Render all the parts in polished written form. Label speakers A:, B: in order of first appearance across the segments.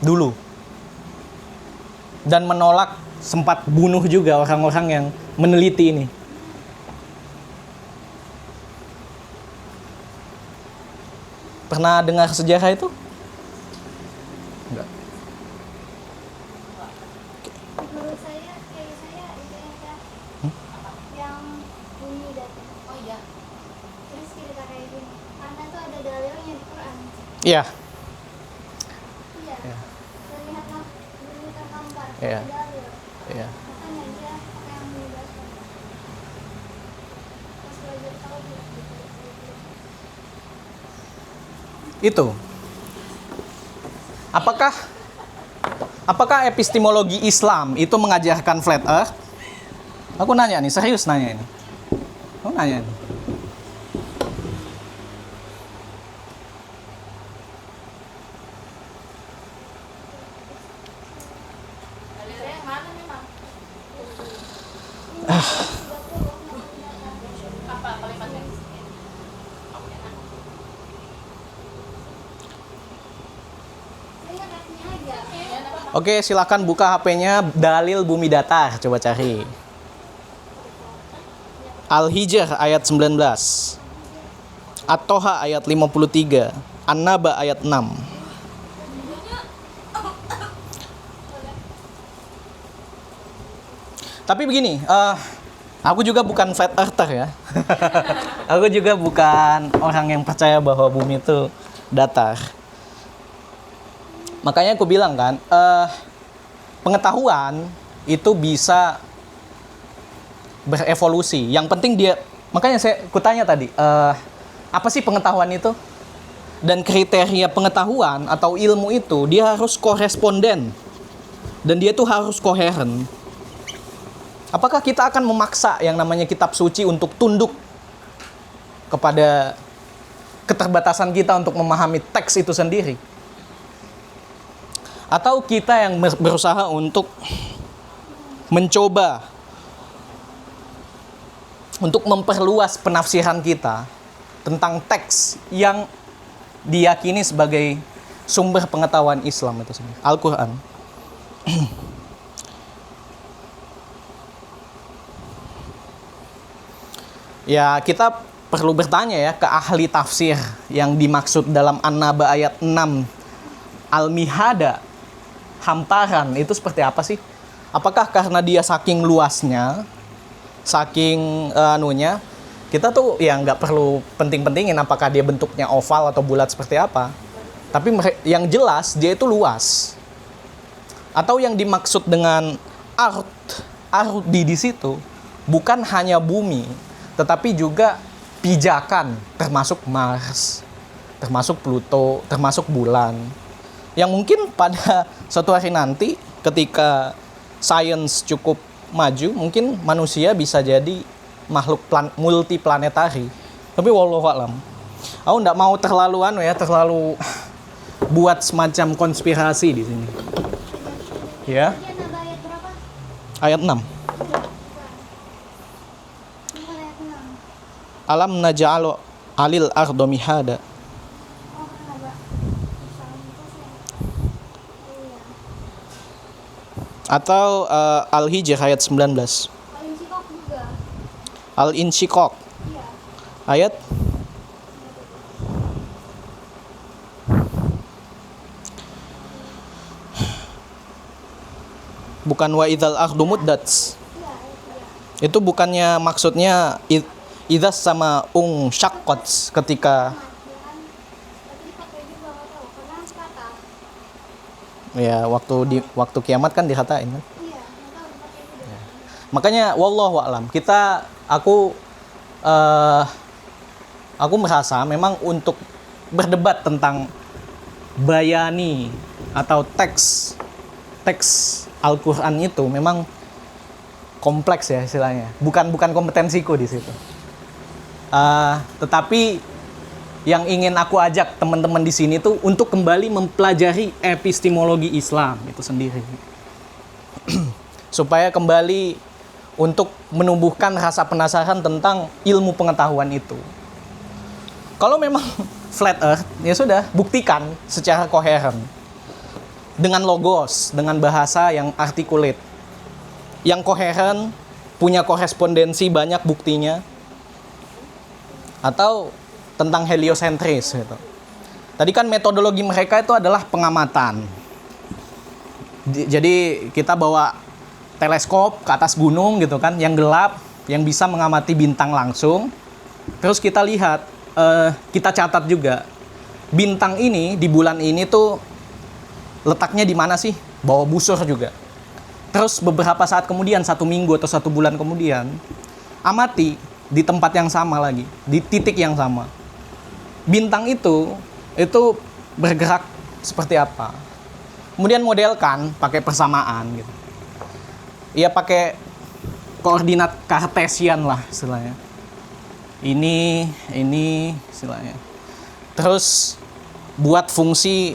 A: dulu. Dan menolak, sempat bunuh juga orang-orang yang meneliti ini. Pernah dengar sejarah itu? Enggak.
B: Menurut saya itu yang bumi datar. Oh iya. Terus cerita kayak gini. Karena tuh ada dalilnya di Quran.
A: Iya.
B: Iya.
A: Iya.
B: Terlihatlah bumi terhampar.
A: Iya.
B: Ada dalil.
A: Iya.
B: Makanya dia pakai yang bumi datar. Pas belajar tauhid gitu.
A: Itu. Apakah epistemologi Islam itu mengajarkan flat earth? Aku nanya nih, serius nanya ini. Aku nanya nih.
B: Dalilnya yang mana memang? Apa kalimatnya?
A: Oke, silakan buka HP-nya dalil bumi datar, coba cari. Al-Hijr ayat 19. At-Toha ayat 53. An-Naba ayat 6. Tapi begini, aku juga bukan flat earther ya. Aku juga bukan orang yang percaya bahwa bumi itu datar. Makanya aku bilang kan, pengetahuan itu bisa berevolusi. Yang penting makanya saya kutanya tadi, apa sih pengetahuan itu? Dan kriteria pengetahuan atau ilmu itu, dia harus koresponden. Dan dia tuh harus koheren. Apakah kita akan memaksa yang namanya kitab suci untuk tunduk kepada keterbatasan kita untuk memahami teks itu sendiri? Atau kita yang berusaha untuk mencoba untuk memperluas penafsiran kita tentang teks yang diyakini sebagai sumber pengetahuan Islam itu sendiri, Al-Quran. Ya, kita perlu bertanya ya ke ahli tafsir yang dimaksud dalam An-Naba ayat 6 Al-Mihada, hamparan, itu seperti apa sih? Apakah karena dia saking luasnya, saking kita tuh ya nggak perlu penting-pentingin apakah dia bentuknya oval atau bulat seperti apa. Tapi yang jelas dia itu luas. Atau yang dimaksud dengan ardi di situ bukan hanya bumi, tetapi juga pijakan, termasuk Mars, termasuk Pluto, termasuk bulan. Yang mungkin pada suatu hari nanti ketika sains cukup maju, mungkin manusia bisa jadi makhluk multiplanetari. Tapi wallahu a'lam. Aku nggak mau terlalu buat semacam konspirasi di sini. Ya. Ayat 6. Alam naj'alu alil ardo mihada. Atau Al-Hijr ayat 19. Al-Insyiqaq. Ayat bukan wa idzal ardu muddat. Itu bukannya maksudnya idzas sama syaqqat ketika ya waktu kiamat kan dikatain kan. Ya. Makanya wallahu a'lam. Aku merasa memang untuk berdebat tentang bayani atau teks Al-Qur'an itu memang kompleks ya istilahnya. Bukan kompetensiku di situ. Tetapi yang ingin aku ajak teman-teman di sini tuh untuk kembali mempelajari epistemologi Islam itu sendiri. Supaya kembali untuk menumbuhkan rasa penasaran tentang ilmu pengetahuan itu. Kalau memang flat earth, ya sudah, buktikan secara koheren. dengan logos, dengan bahasa yang articulate, yang koheren, punya korespondensi banyak buktinya, atau tentang heliosentris gitu. Tadi kan metodologi mereka itu adalah pengamatan. Jadi kita bawa teleskop ke atas gunung gitu kan, yang gelap, yang bisa mengamati bintang langsung. Terus kita lihat, kita catat juga bintang ini di bulan ini tuh letaknya di mana sih? Bawa busur juga. Terus beberapa saat kemudian, 1 minggu atau 1 bulan kemudian, amati di tempat yang sama lagi, di titik yang sama. Bintang itu bergerak seperti apa? Kemudian modelkan pakai persamaan gitu. Ia pakai koordinat kartesian lah istilahnya. Ini istilahnya. Terus buat fungsi,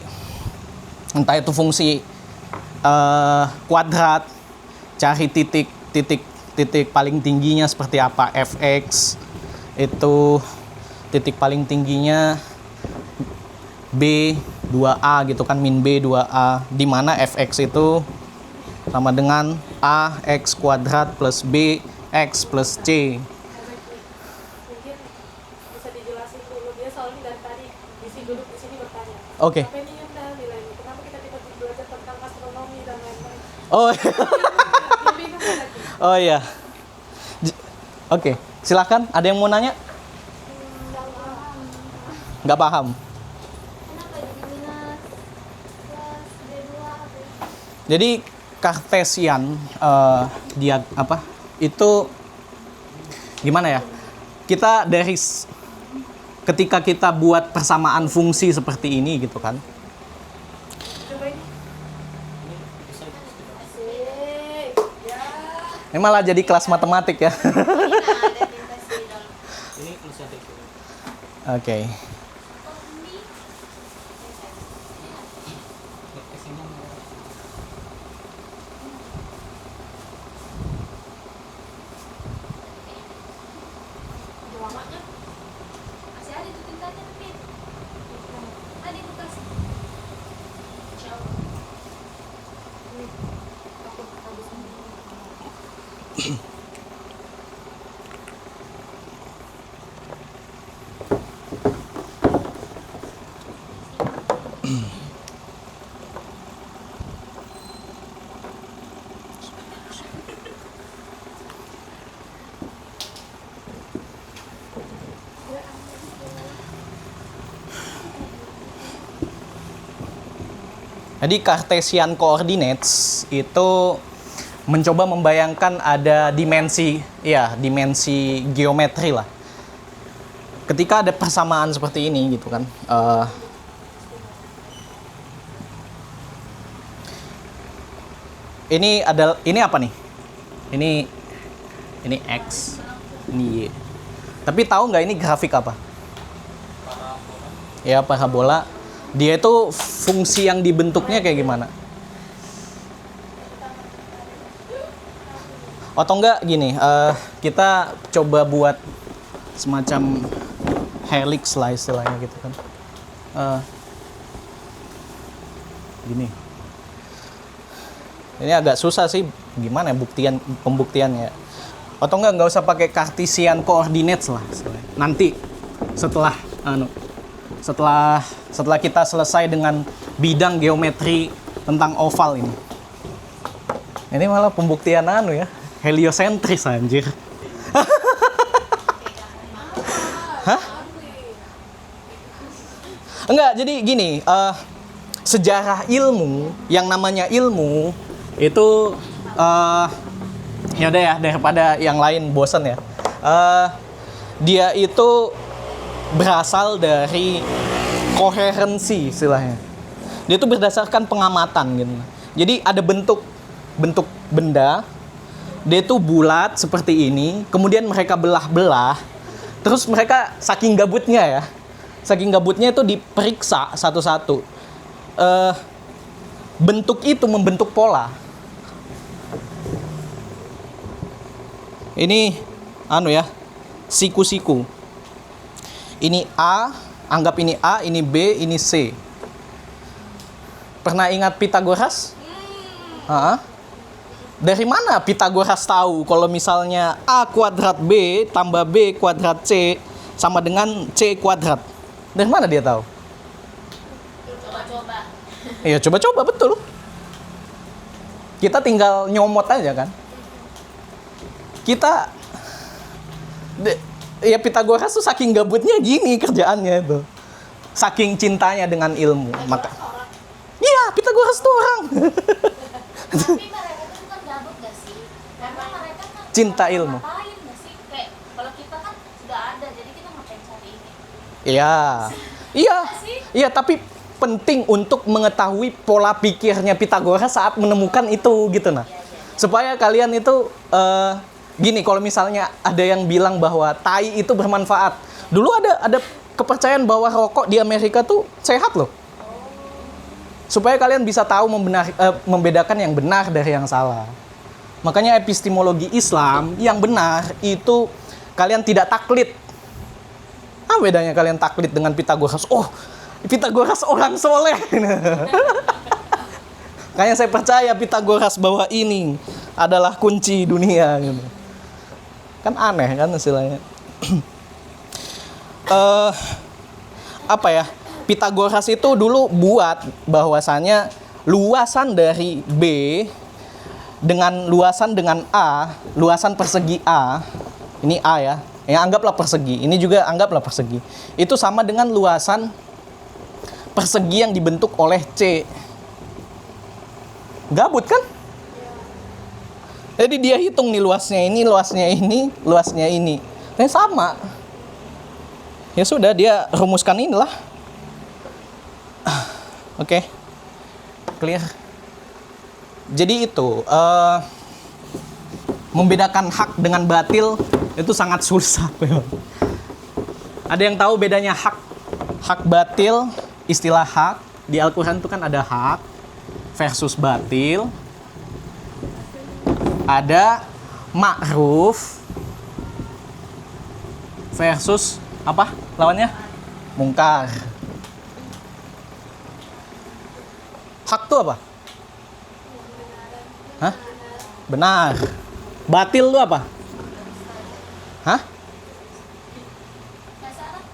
A: entah itu fungsi kuadrat, cari titik paling tingginya seperti apa, fx itu titik paling tingginya b 2a gitu kan, min b 2a, di mana fx itu sama dengan a x kuadrat plus b x plus c.
C: Mungkin bisa dijelasin dulu, dia soalnya dari tadi duduk di sini bertanya.
A: Oke.
C: Apa ini yang dah nilainya? Kenapa kita tiba-tiba belajar tentang astronomi dan lain-lain?
A: Oh,
C: Dia bingung lagi.
A: oh iya. Oke, silakan. Ada yang mau nanya?
B: Nggak paham.
A: Nggak paham.
B: Kenapa jadi minus plus B2 apa ya?
A: Jadi Kartesian dia apa? Itu gimana ya? Kita ketika kita buat persamaan fungsi seperti ini gitu kan.
C: Coba ini. Asik. Ya.
A: Ini malah jadi kelas matematik ya.
B: Ini ada tinta sih dalam.
A: Oke.
B: Oh, ini
C: Udah lamanya.
B: masih ada tuh tintanya tapi tadi bekas. Insyaallah.
C: Ini. Takut habis ini.
A: Jadi Cartesian coordinates itu mencoba membayangkan ada dimensi geometri lah. Ketika ada persamaan seperti ini gitu kan, ini apa nih? Ini x, ini y. Tapi tahu nggak ini grafik apa? Ya, parabola. Dia itu fungsi yang dibentuknya kayak gimana? Atau enggak gini, kita coba buat semacam helix lah istilahnya gitu kan. Gini. Ini agak susah sih, gimana ya pembuktiannya. Atau nggak usah pakai Cartesian coordinates lah istilahnya. Nanti setelah kita selesai dengan bidang geometri tentang oval ini. Ini malah pembuktian ya, heliosentris anjir. Hah? Enggak, jadi gini, sejarah ilmu, yang namanya ilmu itu ya udah ya, daripada yang lain bosan ya. Dia itu berasal dari koherensi istilahnya. Dia itu berdasarkan pengamatan gitu. Jadi ada bentuk benda, dia itu bulat seperti ini, kemudian mereka belah-belah, terus mereka saking gabutnya itu diperiksa satu-satu. Bentuk itu membentuk pola. Ini siku-siku. Ini A, anggap ini A, ini B, ini C. Pernah ingat Pitagoras? Hah? Dari mana Pitagoras tahu kalau misalnya A kuadrat B tambah B kuadrat C sama dengan C kuadrat? Dari mana dia tahu?
B: Coba-coba.
A: Ya coba-coba, betul. Kita tinggal nyomot aja kan. Ya Pitagoras tuh saking gabutnya gini kerjaannya itu. Saking cintanya dengan ilmu. Maka iya, Pitagoras tuh orang.
B: Tapi mereka tuh bukan gabut gak sih? Karena mereka kan
A: Cinta ilmu.
B: ngapain gak sih? Kayak kalau kita kan sudah ada, jadi kita ngapain cari ini?
A: Iya. Iya.
B: sih?
A: Iya, tapi penting untuk mengetahui pola pikirnya Pitagoras saat menemukan itu gitu nah. Supaya kalian itu gini, kalau misalnya ada yang bilang bahwa tai itu bermanfaat. Dulu ada kepercayaan bahwa rokok di Amerika tuh sehat loh. Supaya kalian bisa tahu membedakan yang benar dari yang salah. Makanya epistemologi Islam yang benar itu kalian tidak taklid. Apa bedanya kalian taklid dengan Pitagoras? Oh, Pitagoras orang soleh. Kayaknya saya percaya Pitagoras bahwa ini adalah kunci dunia. Gitu. Kan aneh kan istilahnya. Apa ya? Pitagoras itu dulu buat bahwasannya luasan dari B dengan luasan dengan A, luasan persegi A, ini A ya, anggaplah persegi, ini juga anggaplah persegi, itu sama dengan luasan persegi yang dibentuk oleh C. Gabut kan? Jadi dia hitung nih luasnya ini, luasnya ini, luasnya ini. Dan sama. Ya sudah, dia rumuskan inilah. Oke. Clear. Jadi itu membedakan hak dengan batil itu sangat susah. Ada yang tahu bedanya hak batil? Istilah hak di Al-Quran itu kan ada hak versus batil, ada ma'ruf versus apa lawannya? Mungkar. Hak itu apa? Hah? Benar. Batil itu apa? Hah?
B: Nggak salah.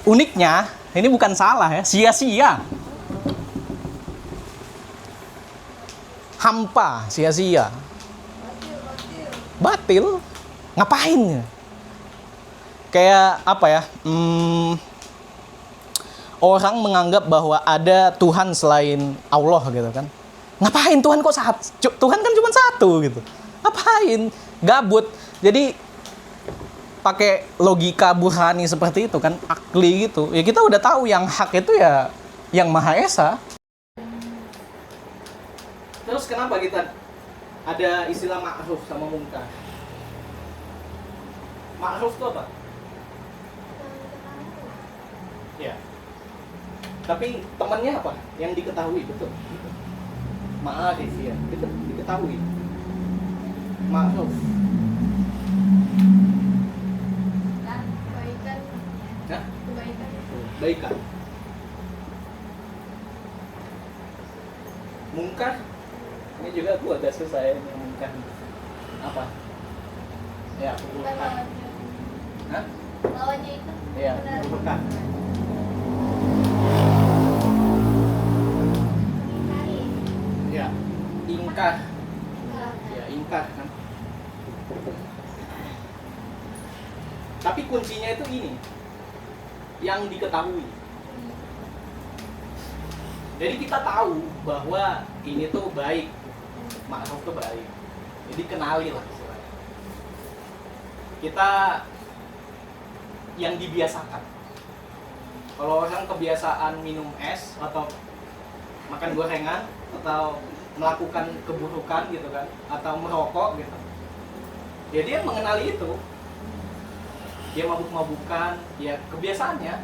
A: Uniknya, ini bukan salah ya, sia-sia. Hampa, sia-sia. Batil. Ngapain? Kayak apa ya? Orang menganggap bahwa ada Tuhan selain Allah gitu kan. Ngapain Tuhan kok satu? Tuhan kan cuma satu gitu. Ngapain? Gabut. Jadi pakai logika burhani seperti itu kan, akli gitu. Ya kita udah tahu yang hak itu ya yang Maha Esa. Terus kenapa kita ada istilah ma'ruf sama mungkar? Ma'ruf itu apa? Ya. Tapi temannya apa? Yang diketahui, betul. Ma'arif ya, itu diketahui. Ma'ruf.
B: Kebaikan.
A: Hah?
B: Kebaikan.
A: Baikan. Mungkar. Ini juga aku agak susah ya yang mungkar. Apa? Ya, keburukan. Hah?
B: Lawannya itu.
A: Iya,
B: Benar.
A: keburukan.
B: Mengingkari.
A: Ya, ingkar.
B: Enggak.
A: Ya, ingkar kan. Tapi kuncinya itu ini. Yang diketahui. Jadi kita tahu bahwa ini tuh baik. Ma'ruf tuh baik. Jadi kenali lah istilahnya. Kita yang dibiasakan. Kalau orang kebiasaan minum es atau makan gorengan atau melakukan keburukan gitu kan, atau merokok gitu, ya dia mengenali itu. Dia mabuk-mabukan, ya kebiasaannya.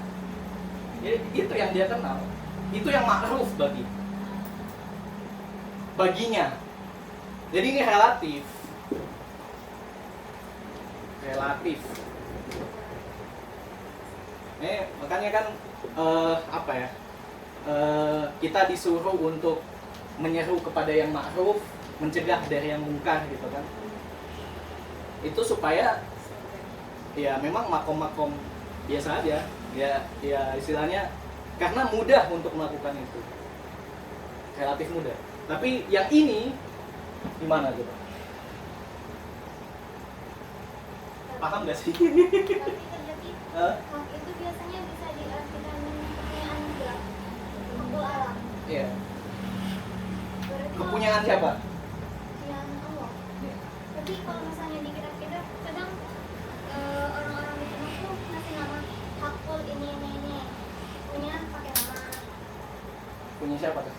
A: Ya, itu yang dia kenal. Itu yang ma'ruf baginya. Jadi ini relatif. Makanya kan apa ya? Kita disuruh untuk menyeru kepada yang ma'ruf, mencegah dari yang mungkar gitu kan. Itu supaya ya memang makom-makom biasa aja. Ya istilahnya karena mudah untuk melakukan itu. Relatif mudah. Tapi yang ini gimana tuh? Paham gak sih?
B: Tapi terjadi
A: Hah?
B: hak itu biasanya bisa diartikan kepunyaan juga. Hakul alam.
A: Iya.
B: Berarti
A: Kepunyaan siapa?
B: kepunyaan Allah. Tapi kalau misalnya dikira-kira kadang orang-orang di rumah tuh ngasih nama hakul ini. Punya pakai nama.
A: Punya siapa tuh?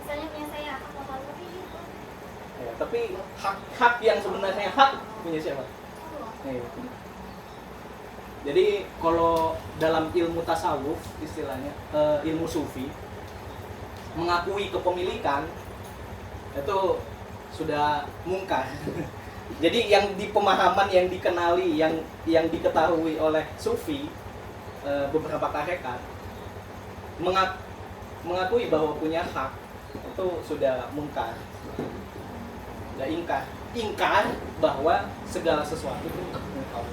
B: Misalnya punya saya hakul tapi gitu.
A: Ya, tapi hak yang sebenarnya hak punya siapa?
B: Allah.
A: Iya. Jadi kalau dalam ilmu tasawuf istilahnya ilmu sufi mengakui kepemilikan itu sudah mungkar. Jadi yang di pemahaman yang dikenali yang diketahui oleh sufi beberapa tarekat mengakui bahwa punya hak itu sudah mungkar. Sudah ingkar bahwa segala sesuatu itu mungkar.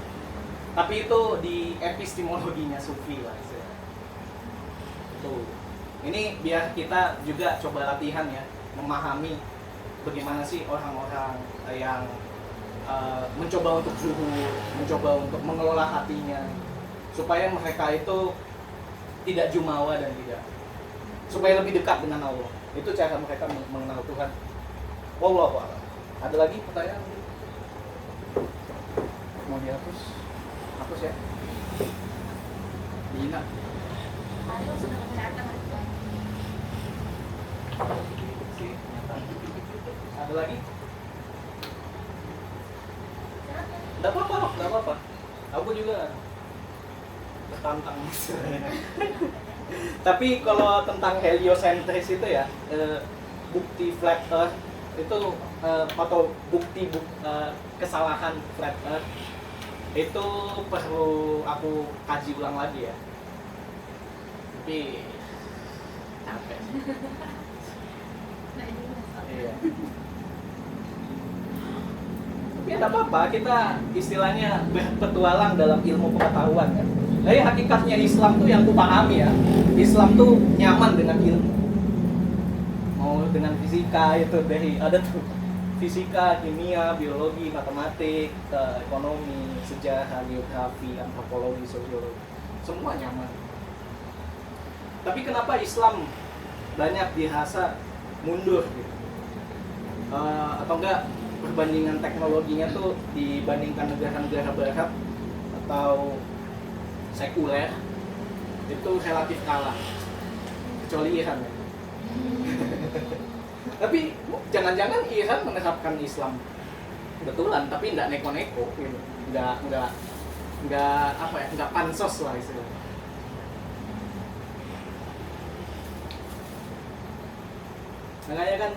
A: Tapi itu di epistemologinya sufi lah istilahnya. Tuh. Ini biar kita juga coba latihan ya, memahami bagaimana sih orang-orang yang mencoba untuk zuhud, mencoba untuk mengelola hatinya supaya mereka itu tidak jumawa dan tidak, supaya lebih dekat dengan Allah. Itu cara mereka mengenal Tuhan. Wallahu a'lam. Ada lagi pertanyaan? Mau dihapus? Hapus ya. Dina.
C: Ayo sudah kelihatan itu.
A: Si, nyata. Ada lagi? Enggak apa-apa. Aku juga tertantang. Tapi kalau tentang heliosentris itu ya, bukti flat earth itu atau bukti kesalahan flat earth itu perlu aku kaji ulang lagi ya. Tapi capek. Iya. Tapi tidak apa-apa, kita istilahnya berpetualang dalam ilmu pengetahuan kan. Jadi hakikatnya Islam tuh yang ku pahami ya, Islam tuh nyaman dengan ilmu. Mau dengan fisika itu dari ada tuh fisika, kimia, biologi, matematik, ekonomi, sejarah, geografi, antropologi, sosiologi, semua nyaman. Tapi kenapa Islam banyak dirasa mundur gitu? Atau enggak perbandingan teknologinya tuh dibandingkan negara-negara barat atau sekuler itu relatif kalah, kecuali Iran ya. Tapi jangan-jangan Iran menerapkan Islam betulan tapi enggak neko-neko gitu. Enggak apa ya, enggak pansos lah istilahnya. Makanya kan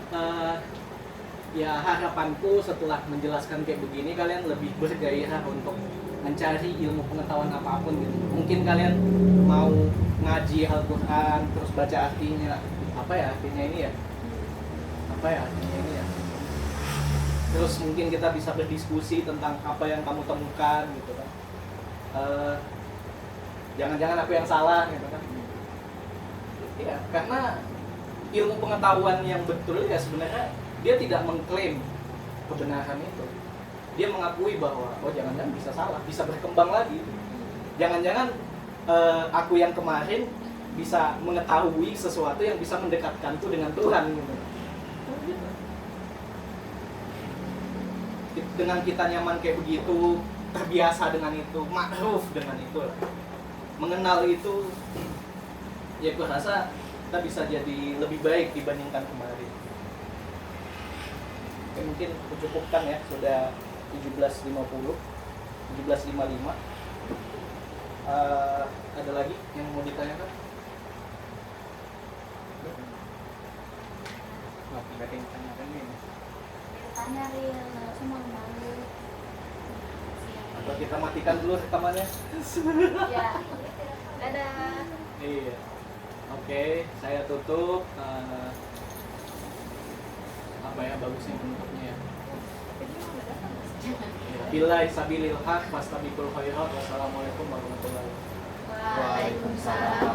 A: ya harapanku setelah menjelaskan kayak begini kalian lebih bergairah untuk mencari ilmu pengetahuan apapun gitu. Mungkin kalian mau ngaji Al-Quran terus baca artinya, apa ya artinya ini ya, apa ya artinya ini ya, terus mungkin kita bisa berdiskusi tentang apa yang kamu temukan gitu kan. Jangan-jangan aku yang salah gitu kan. Ya karena ilmu pengetahuan yang betul ya sebenarnya dia tidak mengklaim kebenaran itu. Dia mengakui bahwa oh jangan-jangan bisa salah, bisa berkembang lagi. Jangan-jangan aku yang kemarin bisa mengetahui sesuatu yang bisa mendekatkanku dengan Tuhan gitu. Dengan kita nyaman kayak begitu, terbiasa dengan itu, ma'ruf dengan itu, mengenal itu, ya gue rasa kita bisa jadi lebih baik dibandingkan kemarin. Oke, mungkin cukupkan ya, sudah 17.50, 17.55. Ada lagi yang mau ditanyakan? Oh, nggak ada yang tanyakan ini.
B: Tanya real, cuma malu.
A: Atau kita matikan dulu rekamannya?
B: Ya. Dadah.
A: Iya. Oke, saya tutup. Apa ya bagusnya menutupnya ya? Billahi sabilil haq fastabiqul khairat. Wassalamualaikum warahmatullahi wabarakatuh.
B: Waalaikumsalam.